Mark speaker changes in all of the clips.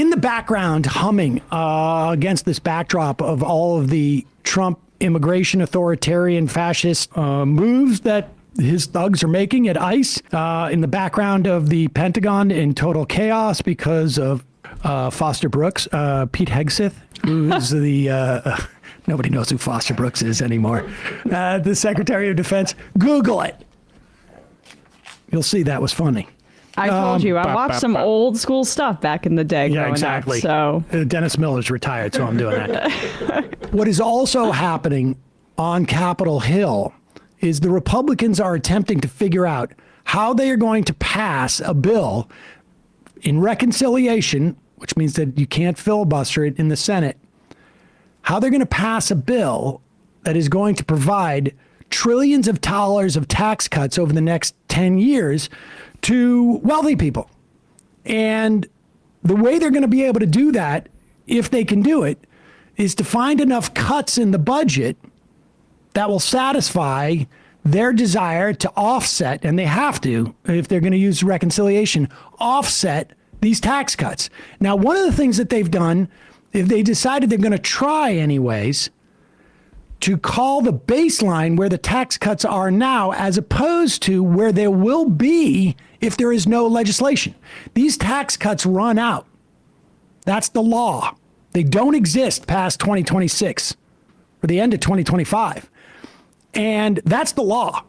Speaker 1: in the background, humming against this backdrop of all of the Trump immigration authoritarian fascist moves that his thugs are making at ICE, in the background of the Pentagon in total chaos because of Foster Brooks, Pete Hegseth, who's the... nobody knows who Foster Brooks is anymore. The Secretary of Defense. Google it. You'll see that was funny.
Speaker 2: I told you, I watched some old school stuff back in the day.
Speaker 1: Yeah, exactly.
Speaker 2: Up, so
Speaker 1: Dennis Miller's retired, so I'm doing that. What is also happening on Capitol Hill is the Republicans are attempting to figure out how they are going to pass a bill in reconciliation, which means that you can't filibuster it in the Senate, how they're going to pass a bill that is going to provide trillions of dollars of tax cuts over the next 10 years to wealthy people. And the way they're going to be able to do that, if they can do it, is to find enough cuts in the budget that will satisfy their desire to offset, and they have to, if they're going to use reconciliation, offset these tax cuts. Now, one of the things that they've done, if they decided they're going to try anyways, to call the baseline where the tax cuts are now, as opposed to where there will be if there is no legislation. These tax cuts run out. That's the law. They don't exist past 2026 or the end of 2025. And that's the law.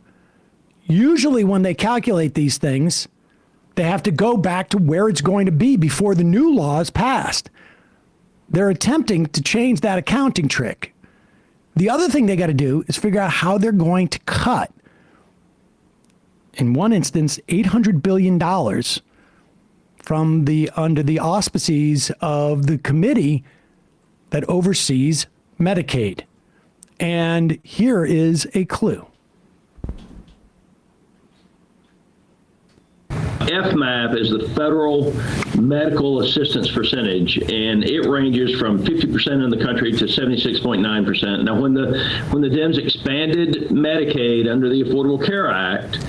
Speaker 1: Usually when they calculate these things, they have to go back to where it's going to be before the new law is passed. They're attempting to change that accounting trick. The other thing they got to do is figure out how they're going to cut, in one instance, $800 billion from under the auspices of the committee that oversees Medicaid. And here is a clue.
Speaker 3: FMAP is the federal medical assistance percentage, and it ranges from 50% in the country to 76.9%. Now, when the Dems expanded Medicaid under the Affordable Care Act,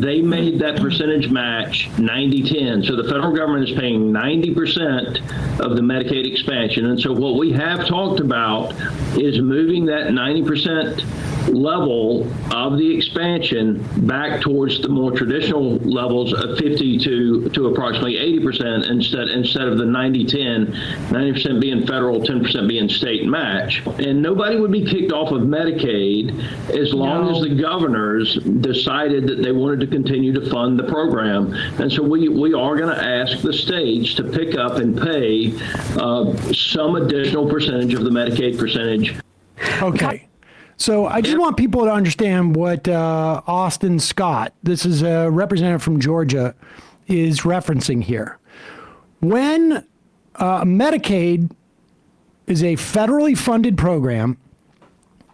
Speaker 3: they made that percentage match 90-10. So the federal government is paying 90% of the Medicaid expansion. And so what we have talked about is moving that 90% level of the expansion back towards the more traditional levels of 50 to approximately 80% instead of the 90-10, 90% being federal, 10% being state match. And nobody would be kicked off of Medicaid as long as the governors decided that they wanted to continue to fund the program. And so we are going to ask the states to pick up and pay some additional percentage of the Medicaid percentage.
Speaker 1: Okay. So I just want people to understand what Austin Scott, this is a representative from Georgia, is referencing here. When Medicaid is a federally funded program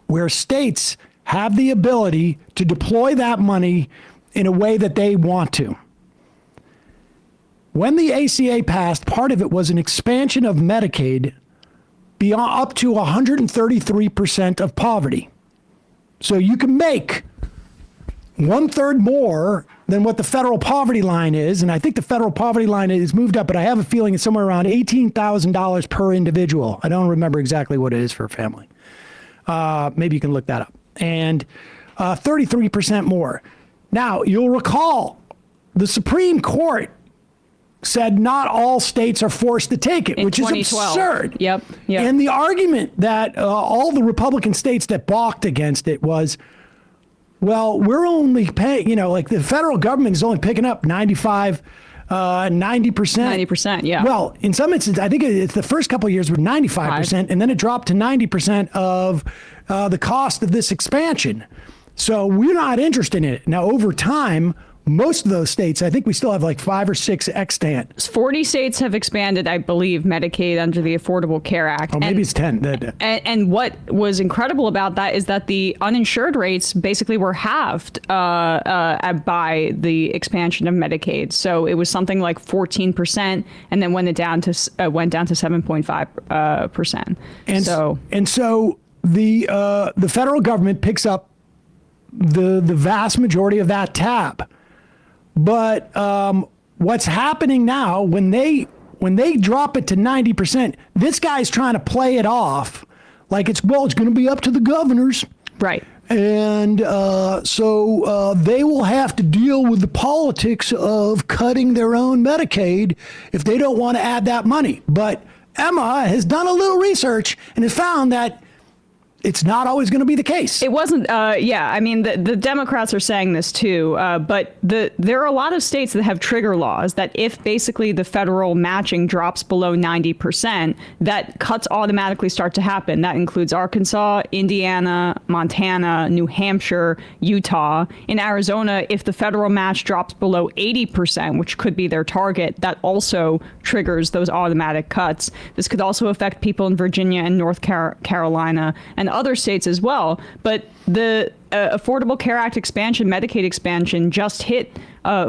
Speaker 1: where states have the ability to deploy that money in a way that they want to. When the ACA passed, part of it was an expansion of Medicaid beyond up to 133% of poverty. So you can make 1/3 more than what the federal poverty line is. And I think the federal poverty line is moved up, but I have a feeling it's somewhere around $18,000 per individual. I don't remember exactly what it is for a family. Maybe you can look that up. And 33% more. Now, you'll recall the Supreme Court said not all states are forced to take it, which is absurd.
Speaker 2: Yep.
Speaker 1: And the argument that all the Republican states that balked against it was, well, we're only paying, like the federal government is only picking up 90%.
Speaker 2: 90%, yeah.
Speaker 1: Well, in some instances, I think it's the first couple of years were 95%, and then it dropped to 90% of the cost of this expansion. So we're not interested in it. Now, over time, most of those states, I think we still have like 5 or 6 extant.
Speaker 2: 40 states have expanded, I believe, Medicaid under the Affordable Care Act.
Speaker 1: Oh, maybe it's 10.
Speaker 2: And what was incredible about that is that the uninsured rates basically were halved by the expansion of Medicaid. So it was something like 14%, and then went down to 7.5%.
Speaker 1: And so the federal government picks up the vast majority of that tab. But what's happening now, when they when they drop it to 90%, this guy's trying to play it off like it's going to be up to the governors.
Speaker 2: Right.
Speaker 1: And so they will have to deal with the politics of cutting their own Medicaid if they don't want to add that money. But Emma has done a little research and has found that it's not always going to be the case.
Speaker 2: It wasn't. Yeah, I mean, the Democrats are saying this too, but there are a lot of states that have trigger laws that if basically the federal matching drops below 90%, that cuts automatically start to happen. That includes Arkansas, Indiana, Montana, New Hampshire, Utah. In Arizona, if the federal match drops below 80%, which could be their target, that also triggers those automatic cuts. This could also affect people in Virginia and North Carolina and other states as well. But the Affordable Care Act expansion, Medicaid expansion, just hit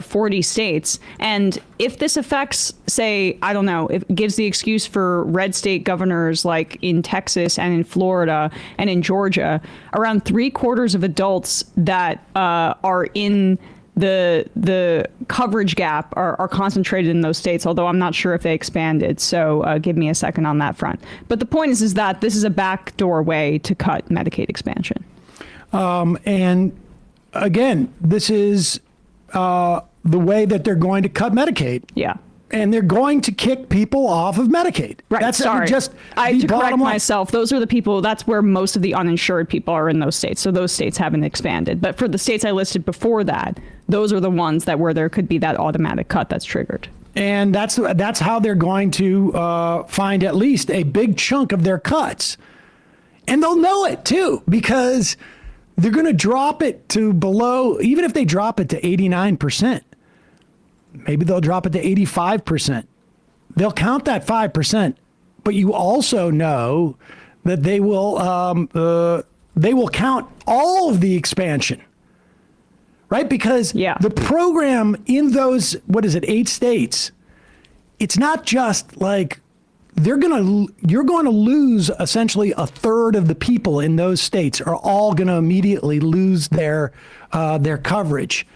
Speaker 2: 40 states. And if this affects, say, I don't know, if it gives the excuse for red state governors like in Texas and in Florida and in Georgia, around 3/4 of adults that are in the coverage gap are concentrated in those states, although I'm not sure if they expanded. So give me a second on that front. But the point is that this is a backdoor way to cut Medicaid expansion.
Speaker 1: And again, this is the way that they're going to cut Medicaid.
Speaker 2: Yeah.
Speaker 1: And they're going to kick people off of Medicaid.
Speaker 2: Right.
Speaker 1: That's
Speaker 2: Sorry.
Speaker 1: just
Speaker 2: I have
Speaker 1: the
Speaker 2: to correct
Speaker 1: bottom line.
Speaker 2: myself. Those are the people. That's where most of the uninsured people are in those states. So those states haven't expanded. But for the states I listed before that, those are the ones that where there could be that automatic cut that's triggered.
Speaker 1: And that's how they're going to find at least a big chunk of their cuts. And they'll know it too, because they're going to drop it to below, even if they drop it to 89%. Maybe they'll drop it to 85%. They'll count that 5%, but you also know that they will count all of the expansion, right? Because the program in those, 8 states, it's not just like you're going to lose essentially 1/3 of the people in those states are all going to immediately lose their coverage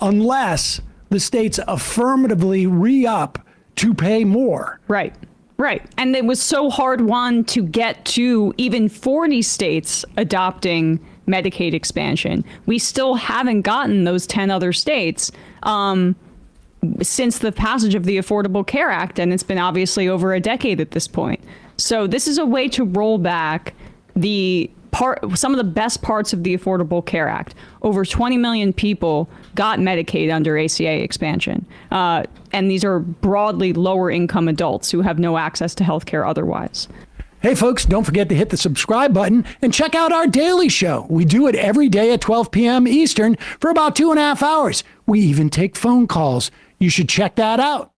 Speaker 1: unless the states affirmatively re-up to pay more.
Speaker 2: Right. Right. And it was so hard won to get to even 40 states adopting Medicaid expansion. We still haven't gotten those 10 other states since the passage of the Affordable Care Act. And it's been obviously over a decade at this point. So this is a way to roll back some of the best parts of the Affordable Care Act. Over 20 million people got Medicaid under ACA expansion. And these are broadly lower income adults who have no access to health care otherwise.
Speaker 1: Hey, folks, don't forget to hit the subscribe button and check out our daily show. We do it every day at 12 p.m. Eastern for about 2.5 hours. We even take phone calls. You should check that out.